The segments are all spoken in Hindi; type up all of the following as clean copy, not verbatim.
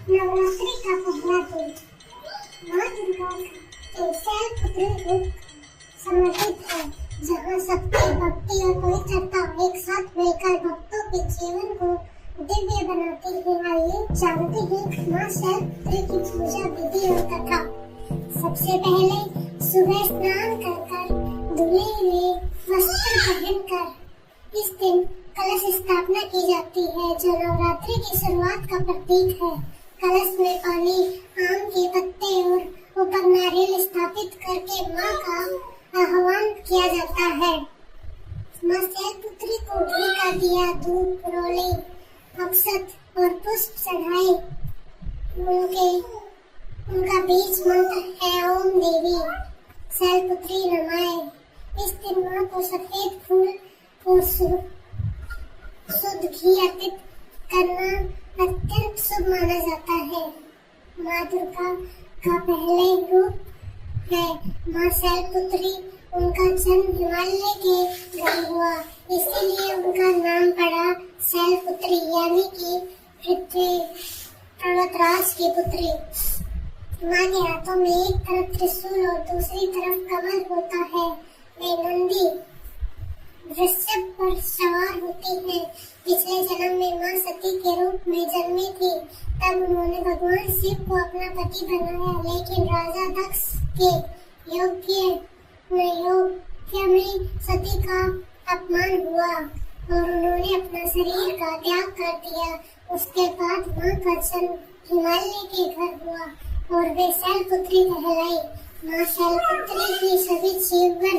नवरात्रि का पहला दिन माँ दुर्गा के शैलपुत्री रूप समर्पित है, जहाँ शक्ति, भक्ति और पवित्रता एक साथ मिलकर भक्तों के जीवन को दिव्य बनाती है। आइए जानते हैं माँ शैलपुत्री की पूजा विधि और कथा। सबसे पहले सुबह स्नान कर धुले हुए वस्त्र पहनकर इस दिन कलश स्थापना की जाती है, जो नवरात्रि की शुरुआत का प्रतीक है। कलश में पानी, आम के पत्ते और ऊपर नारियल स्थापित करके माँ का आह्वान किया जाता है। माँ शैलपुत्री को घी का दिया, दूध, रोले, अक्षत और पुष्प चढ़ाए। उनका बीज मंत्र है ओम देवी शैलपुत्री नमाय। इस दिन माँ को सफेद फूल और शुद्ध घी अर्पित करना अत्यंत शुभ माना जाता है। माँ दुर्गा का पहले रूप है माँ शैलपुत्री। उनका जन्म हिमालय के घर हुआ, इसीलिए उनका नाम पड़ा शैलपुत्री, यानी कि पृथ्वी पर्वतराज की पुत्री। माँ के हाथों में एक तरफ त्रिशूल और दूसरी तरफ कमल होता है। वे नंदी वृषभ पर सवार होती है। पिछले जन्म में माँ सती के रूप में जन्मी थी, तब उन्होंने भगवान शिव को अपना पति बनाया, लेकिन राजा दक्ष के यज्ञ में सती का अपमान हुआ और उन्होंने अपना शरीर का त्याग कर दिया। उसके बाद माँ का जन्म हिमालय के घर हुआ और वे शैलपुत्री कहलाई। माँ शैलपुत्री की सभी जीवन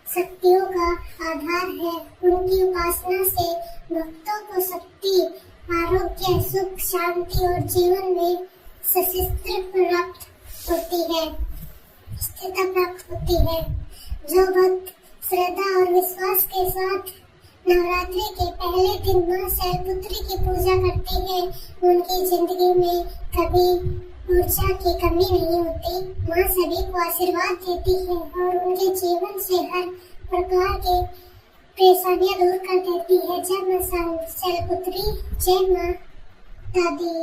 शक्तियों का आधार है। उनकी उपासना से भक्तों को शक्ति, आरोग्य, सुख, शांति और जीवन में स्थिरता प्राप्त होती है। जो भक्त श्रद्धा और विश्वास के साथ नवरात्रि के पहले दिन माँ शैलपुत्री की पूजा करते हैं, उनकी जिंदगी में कभी ऊर्जा की कमी नहीं होती। माँ सभी को आशीर्वाद देती है और उनके जीवन से हर प्रकार के परेशानियां दूर कर देती है। जय माँ शैलपुत्री, जय माँ दादी।